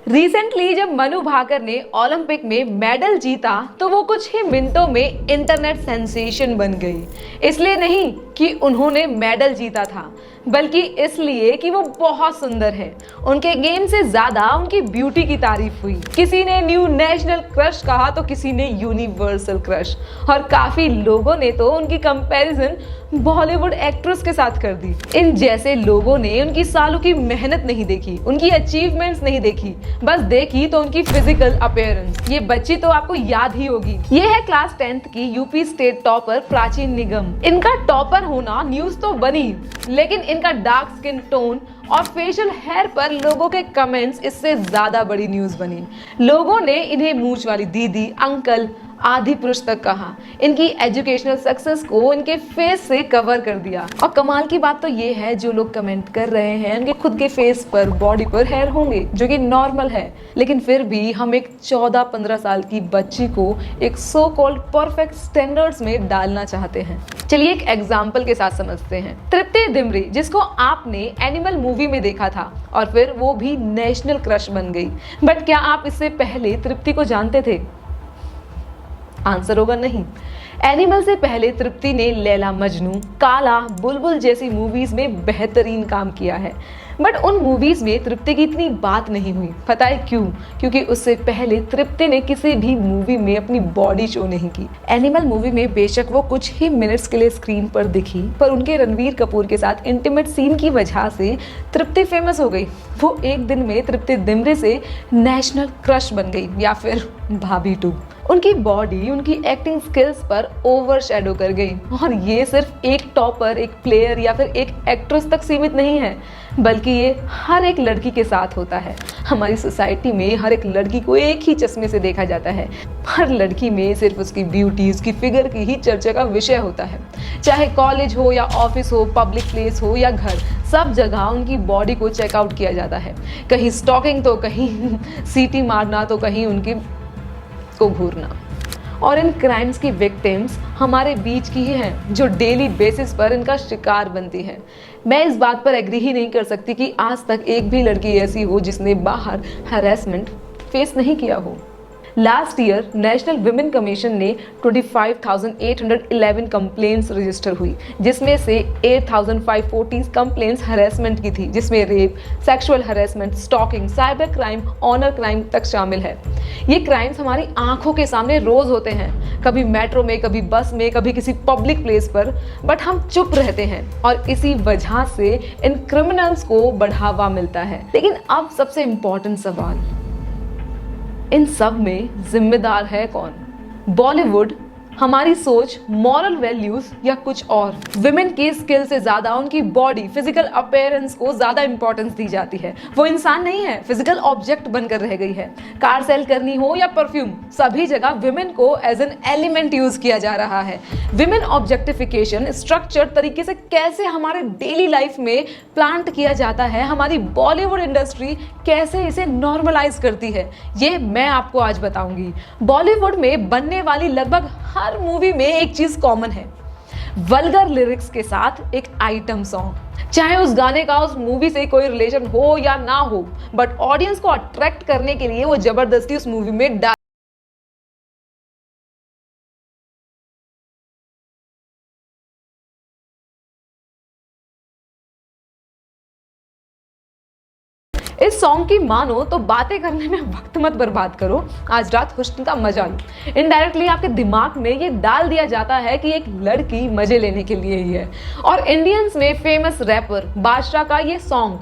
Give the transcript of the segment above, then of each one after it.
Recently जब मनु भाकर ने Olympic में मेडल जीता तो वो कुछ ही मिनटों में इंटरनेट सेंसेशन बन गई। इसलिए नहीं कि उन्होंने मेडल जीता था, बल्कि इसलिए कि वो बहुत सुंदर है। उनके गेम से ज्यादा उनकी ब्यूटी की तारीफ हुई। किसी ने न्यू नेशनल क्रश कहा तो किसी ने यूनिवर्सल क्रश, और काफी लोगों ने तो उनकी कंपैरिजन बॉलीवुड एक्ट्रेस के साथ कर दी। इन जैसे लोगों ने उनकी सालों की मेहनत नहीं देखी, उनकी अचीवमेंट्स नहीं देखी, बस देखी तो उनकी फिजिकल अपीयरेंस। ये बच्ची तो आपको याद ही होगी, ये है क्लास 10th की यूपी स्टेट टॉपर प्राची निगम। इनका टॉपर होना न्यूज तो बनी, लेकिन इनका डार्क स्किन टोन और फेशियल हेयर पर लोगों के कमेंट्स इससे ज्यादा बड़ी न्यूज बनी। लोगों ने इन्हें मूंछ वाली दीदी, अंकल, आदि पुरुष तक कहा। इनकी एजुकेशनल सक्सेस को इनके फेस से कवर कर दिया। और कमाल की बात तो ये है, जो लोग कमेंट कर रहे हैं उनके खुद के फेस पर, बॉडी पर हेयर होंगे, जो कि नॉर्मल है, लेकिन फिर भी हम एक 14-15 साल की बच्ची को एक सो कॉल्ड परफेक्ट स्टैंडर्ड्स में डालना चाहते हैं। चलिए एक एग्जाम्पल के साथ समझते हैं। तृप्ति डिमरी, जिसको आपने एनिमल मूवी में देखा था और फिर वो भी नेशनल क्रश बन गई, बट क्या आप इससे पहले तृप्ति को जानते थे? आंसर होगा नहीं। एनिमल से पहले तृप्ति ने लैला मजनू, काला, बुलबुल जैसी मूवीज में बेहतरीन काम किया है, बट उन मूवीज में तृप्ति की इतनी बात नहीं हुई। पता है क्यों? क्योंकि उससे पहले तृप्ति ने किसी भी मूवी में अपनी बॉडी शो नहीं की। एनिमल मूवी में बेशक वो कुछ ही मिनट्स के लिए स्क्रीन पर दिखी, पर उनके रणवीर कपूर के साथ इंटीमेट सीन की वजह से तृप्ति फेमस हो गई। वो एक दिन में तृप्ति डिमरी से नेशनल क्रश बन गई, या फिर भाभी 2। उनकी बॉडी उनकी एक्टिंग स्किल्स पर ओवरशैडो कर गई। और ये सिर्फ एक टॉपर, एक प्लेयर या फिर एक एक्ट्रेस तक सीमित नहीं है, बल्कि ये हर एक लड़की के साथ होता है। हमारी सोसाइटी में हर एक लड़की को एक ही चश्मे से देखा जाता है। हर लड़की में सिर्फ उसकी ब्यूटी, उसकी फिगर की ही चर्चा का विषय होता है। चाहे कॉलेज हो या ऑफिस हो, पब्लिक प्लेस हो या घर, सब जगह उनकी बॉडी को चेकआउट किया जाता है। कहीं स्टॉकिंग तो कहीं सीटी मारना तो कहीं उनकी को घूरना। और इन क्राइम्स की विक्टिम्स हमारे बीच की ही हैं, जो डेली बेसिस पर इनका शिकार बनती है। मैं इस बात पर एग्री ही नहीं कर सकती कि आज तक एक भी लड़की ऐसी हो जिसने बाहर हैरेसमेंट फेस नहीं किया हो। Last year national women commission ने 25,811 कंप्लेंट्स रजिस्टर हुई, जिसमें से 8,540 कंप्लेंट्स हरेसमेंट की थी, जिसमें rape, sexual harassment, stalking, cyber crime, honour crime तक शामिल है। ये क्राइम्स हमारी आंखों के सामने रोज होते हैं, कभी मेट्रो में, कभी बस में, कभी किसी पब्लिक प्लेस पर, बट हम चुप रहते हैं और इसी वजह से इन क्रिमिनल्स को बढ़ावा मिलता है। लेकिन अब सबसे इंपॉर्टेंट सवाल, इन सब में जिम्मेदार है कौन? बॉलीवुड, हमारी सोच, मॉरल वैल्यूज या कुछ और? विमेन की स्किल से ज्यादा उनकी बॉडी, फिजिकल अपीयरेंस को ज्यादा इंपॉर्टेंस दी जाती है। वो इंसान नहीं है, फिजिकल ऑब्जेक्ट बनकर रह गई है। कार सेल करनी हो या परफ्यूम, सभी जगह विमेन को एज एन एलिमेंट यूज किया जा रहा है। विमेन ऑब्जेक्टिफिकेशन स्ट्रक्चर तरीके से कैसे हमारे डेली लाइफ में प्लांट किया जाता है, हमारी बॉलीवुड इंडस्ट्री कैसे इसे नॉर्मलाइज करती है, ये मैं आपको आज बताऊंगी। बॉलीवुड में बनने वाली लगभग हर मूवी में एक चीज कॉमन है, वल्गर लिरिक्स के साथ एक आइटम सॉन्ग। चाहे उस गाने का उस मूवी से कोई रिलेशन हो या ना हो, बट ऑडियंस को अट्रैक्ट करने के लिए वो जबरदस्ती उस मूवी में डाल। इस सॉन्ग की मानो तो बातें करने में वक्त मत बर्बाद करो, आज रात हुस्न का मजा लो। इनडायरेक्टली आपके दिमाग में ये डाल दिया जाता है कि एक लड़की मजे लेने के लिए ही है। और इंडियंस में फेमस रैपर बादशाह का ये सॉन्ग,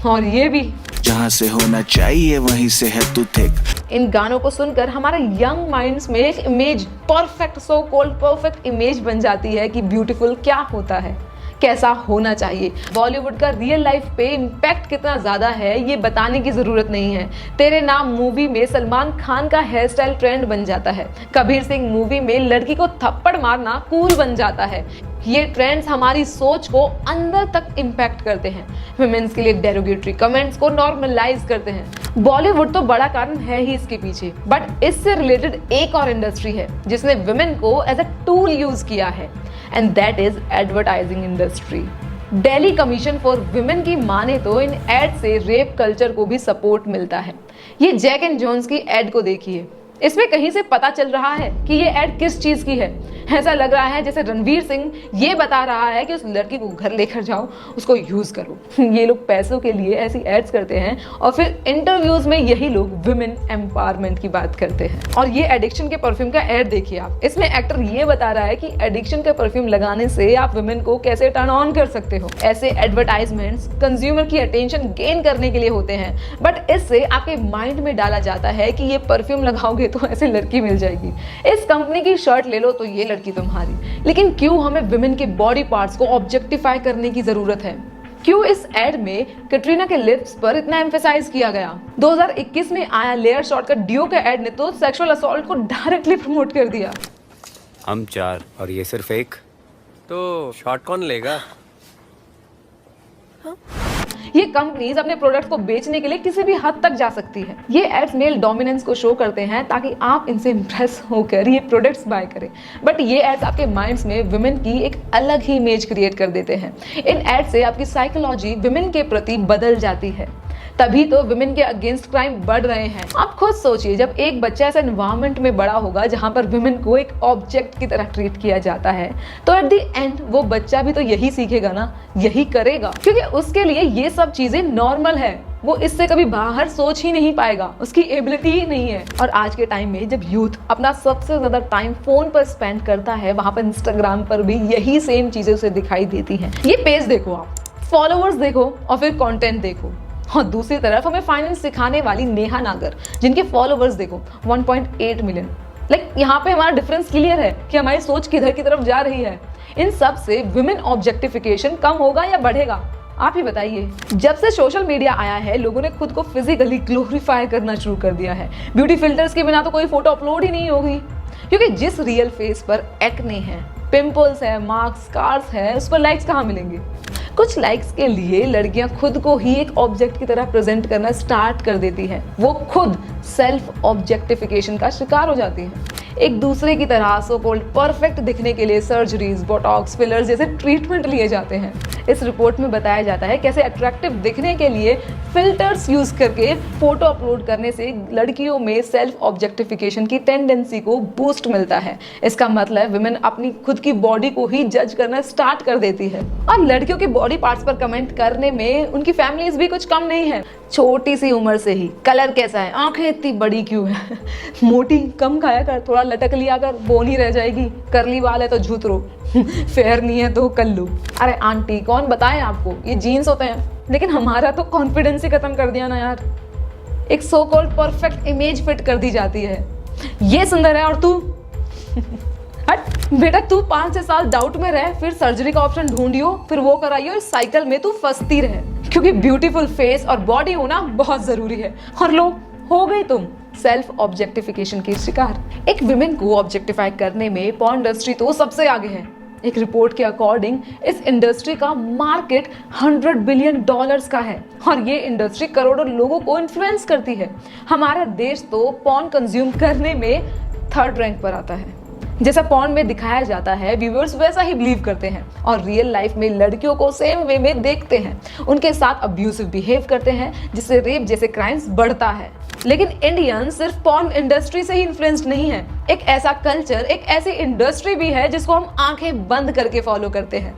और ये भी जहाँ से होना चाहिए वहीं से है तू थिक। इन गानों को सुनकर हमारे यंग माइंड्स में एक image, perfect, so called perfect image बन जाती है कि ब्यूटीफुल क्या होता है, कैसा होना चाहिए। बॉलीवुड का रियल लाइफ पे इम्पैक्ट कितना ज्यादा है ये बताने की जरूरत नहीं है। तेरे नाम मूवी में सलमान खान का हेयर स्टाइल ट्रेंड बन जाता है। कबीर सिंह मूवी में लड़की को थप्पड़ मारना कूल बन जाता है। ये ट्रेंड्स हमारी सोच को अंदर तक इम्पैक्ट करते हैं, वुमेन्स के लिए डेरोगेटरी कमेंट्स को नॉर्मलाइज करते हैं। बॉलीवुड तो बड़ा कारण है ही इसके पीछे, बट इससे रिलेटेड एक और इंडस्ट्री है जिसने वुमेन को एज अ टूल यूज किया है। And that is advertising industry. Delhi commission for women की माने तो इन एड से रेप कल्चर को भी सपोर्ट मिलता है। ये जैक एंड जोन्स की एड को देखिए, इसमें कहीं से पता चल रहा है कि ये एड किस चीज की है। ऐसा लग रहा है जैसे रणवीर सिंह ये बता रहा है कि उस लड़की को घर लेकर जाओ, उसको यूज करो। ये लोग पैसों के लिए ऐसी एड्स करते हैं और फिर इंटरव्यूज में यही लोग विमेन एम्पावरमेंट की बात करते हैं। और ये एडिक्शन के परफ्यूम का एड देखिए आप, इसमें एक्टर ये बता रहा है कि एडिक्शन का परफ्यूम लगाने से आप विमेन को कैसे टर्न ऑन कर सकते हो। ऐसे एडवर्टाइजमेंट्स कंज्यूमर की अटेंशन गेन करने के लिए होते हैं, बट इससे आपके माइंड में डाला जाता है कि ये परफ्यूम लगाओगे तो ऐसे लड़की मिल जाएगी, इस कंपनी की शर्ट ले लो तो ये लड़की तुम्हारी। लेकिन क्यों हमें विमेन के बॉडी पार्ट्स को ऑब्जेक्टिफाई करने की जरूरत है? क्यों इस एड में कैटरीना के लिप्स पर इतना एम्फेसाइज किया गया? 2021 में आया लेयर शॉट का डियो का एड ने तो सेक्सुअल असॉल्ट को डायरेक्टली प्रमोट कर दिया। हम 4 और ये सिर्फ 1, तो शॉट कौन लेगा? ये कंपनीज अपने प्रोडक्ट को बेचने के लिए किसी भी हद तक जा सकती है। ये एड्स मेल डोमिनेंस को शो करते हैं ताकि आप इनसे इंप्रेस होकर ये प्रोडक्ट्स बाय करें, बट ये एड्स आपके माइंड्स में विमेन की एक अलग ही इमेज क्रिएट कर देते हैं। इन एड्स से आपकी साइकोलॉजी विमेन के प्रति बदल जाती है, तभी तो विमेन के अगेंस्ट क्राइम बढ़ रहे हैं। आप खुद सोचिए, जब एक बच्चा ऐसे एनवायरनमेंट में बड़ा होगा जहां पर विमेन को एक ऑब्जेक्ट की तरह ट्रीट किया जाता है, तो एट द एंड वो बच्चा भी तो यही सीखेगा ना, यही करेगा, क्योंकि उसके लिए ये सब चीजें नॉर्मल है। वो इससे कभी बाहर सोच ही नहीं पाएगा, उसकी एबिलिटी ही नहीं है। और आज के टाइम में जब यूथ अपना सबसे ज्यादा टाइम फोन पर स्पेंड करता है, वहां पर इंस्टाग्राम पर भी यही सेम चीजें उसे दिखाई देती हैं। ये पेज देखो आप, फॉलोअर्स देखो और फिर कंटेंट देखो। और दूसरी तरफ हमें फाइनेंस सिखाने वाली नेहा नागर, जिनके फॉलोअर्स देखो 1.8 मिलियन। यहाँ पे हमारा डिफरेंस क्लियर है कि हमारी सोच किधर की तरफ जा रही है। इन सब से विमेन ऑब्जेक्टिफिकेशन कम होगा या बढ़ेगा, आप ही बताइए। जब से सोशल मीडिया आया है, लोगों ने खुद को फिजिकली ग्लोरीफाई करना शुरू कर दिया है। ब्यूटी फिल्टर्स के बिना तो कोई फोटो अपलोड ही नहीं होगी, क्योंकि जिस रियल फेस पर एक्ने है, पिंपल्स है, मार्क्स, स्कार्स है, उस पर लाइक्स कहाँ मिलेंगे? कुछ लाइक्स के लिए लड़कियां खुद को ही एक ऑब्जेक्ट की तरह प्रेजेंट करना स्टार्ट कर देती हैं। वो खुद सेल्फ ऑब्जेक्टिफिकेशन का शिकार हो जाती हैं। एक दूसरे की तरह सो कॉल्ड परफेक्ट दिखने के लिए सर्जरीज, बोटॉक्स, फिलर्स जैसे ट्रीटमेंट लिए जाते हैं। इस रिपोर्ट में बताया जाता है कैसे अट्रैक्टिव दिखने के लिए फिल्टर्स यूज करके फोटो अपलोड करने से लड़कियों में सेल्फ ऑब्जेक्टिफिकेशन की टेंडेंसी को बूस्ट मिलता है। इसका मतलब विमेन अपनी खुद की बॉडी को ही जज करना स्टार्ट कर देती है। और लड़कियों के बॉडी पार्ट्स पर कमेंट करने में उनकी फैमिलीज भी कुछ कम नहीं है। छोटी सी उम्र से ही कलर कैसा है, आंखें इतनी बड़ी क्यों है, मोटी कम खाया कर, थोड़ा लटक लिया कर, बोनी रह जाएगी, करली वाल है तो झूतरो, फेयर नहीं है तो कल्लू। अरे आंटी, कौन बताए आपको ये जीन्स होते हैं? लेकिन हमारा तो कॉन्फिडेंस ही खत्म कर दिया ना यार। एक so called perfect image fit कर दी जाती है। ये सुंदर है और तू हट बेटा, तू 5-6 साल डाउट में रह, फिर सर्जरी का ऑप्शन ढूंढियो, फिर वो कराइयो, इस साइकिल में तू फंसती रहे, क्योंकि ब्यूटीफुल फेस और बॉडी होना बहुत जरूरी है। और लो, हो गई तुम सेल्फ ऑब्जेक्टिफिकेशन की शिकार। एक विमेन को ऑब्जेक्टिफाई करने में पॉर्न इंडस्ट्री तो सबसे आगे है। एक रिपोर्ट के अकॉर्डिंग इस इंडस्ट्री का मार्केट $100 बिलियन का है और ये इंडस्ट्री करोड़ों लोगों को इन्फ्लुएंस करती है। हमारा देश तो पॉर्न कंज्यूम करने में 3rd रैंक पर आता है। जैसा पॉर्न में दिखाया जाता है, व्यूअर्स वैसा ही बिलीव करते हैं और रियल लाइफ में लड़कियों को सेम वे में देखते हैं, उनके साथ अब्यूसिव बिहेव करते हैं, जिससे रेप जैसे क्राइम्स बढ़ता है। लेकिन इंडियन सिर्फ पॉर्न इंडस्ट्री से ही इन्फ्लुएंस्ड नहीं है। एक ऐसा कल्चर, एक ऐसी इंडस्ट्री भी है जिसको हम आंखें बंद करके फॉलो करते हैं।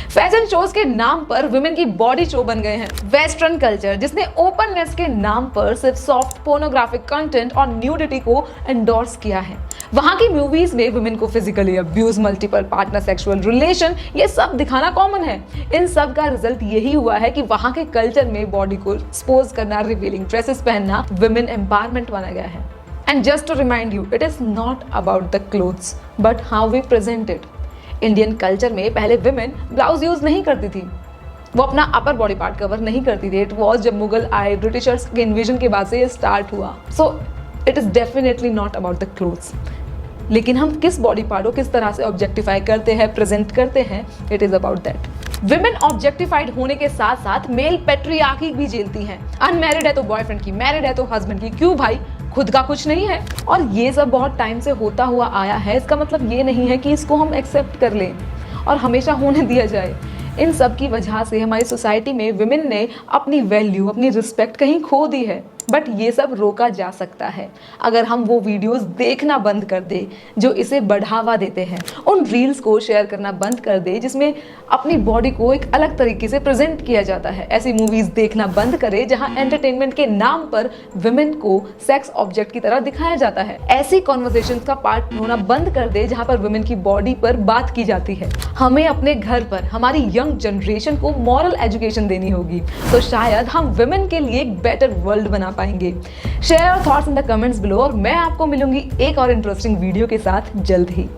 फैशन शोज के नाम पर विमेन की बॉडी शो बन गए हैं। वेस्टर्न कल्चर, जिसने ओपननेस के नाम पर सिर्फ सॉफ्ट पोर्नोग्राफिक कंटेंट और न्यूडिटी को एंडोर्स किया है। वहां की मूवीज में विमेन को physically abuse, multiple partner sexual relation, ये सब दिखाना कॉमन है। इन सब का रिजल्ट यही हुआ है कि वहां के कल्चर में बॉडी को एक्सपोज करना, रिवीलिंग ड्रेसेस पहनना विमेन एम्पावरमेंट माना गया है। And just to remind you, it is not about the clothes but how we present it. Indian culture में पहले विमेन ब्लाउज यूज नहीं करती थी, वो अपना अपर बॉडी पार्ट कवर नहीं करती थी। इट वॉज जब मुगल आए, ब्रिटिशर्स के इन्वेजन के बाद से ये स्टार्ट हुआ। So it is definitely not about the clothes. लेकिन हम किस बॉडी पार्ट को किस तरह से ऑब्जेक्टिफाई करते हैं, प्रेजेंट करते हैं, it is about that. Women objectified होने के साथ साथ मेल पेट्रियार्की भी झेलती हैं। अनमैरिड है तो बॉयफ्रेंड की, मैरिड है तो हस्बैंड की। क्यों भाई, खुद का कुछ नहीं है? और ये सब बहुत टाइम से होता हुआ आया है। इसका मतलब ये नहीं है कि इसको हम एक्सेप्ट कर लें। और हमेशा होने दिया जाए। इन सब की वजह से हमारी सोसाइटी में विमेन ने अपनी वैल्यू, अपनी रिस्पेक्ट कहीं खो दी है। बट ये सब रोका जा सकता है अगर हम वो वीडियोस देखना बंद कर दे जो इसे बढ़ावा देते हैं, उन रील्स को शेयर करना बंद कर दे जिसमें अपनी बॉडी को एक अलग तरीके से प्रेजेंट किया जाता है, ऐसी मूवीज देखना बंद करे जहां एंटरटेनमेंट के नाम पर विमेन को सेक्स ऑब्जेक्ट की तरह दिखाया जाता है, ऐसी कॉन्वर्सेशंस का पार्ट होना बंद कर दे जहां पर विमेन की बॉडी पर बात की जाती है। हमें अपने घर पर हमारी यंग जनरेशन को मॉरल एजुकेशन देनी होगी, तो शायद हम विमेन के लिए एक बेटर वर्ल्ड बना पाएंगे। Share your thoughts in the comments below और मैं आपको मिलूंगी एक और इंटरेस्टिंग वीडियो के साथ जल्द ही।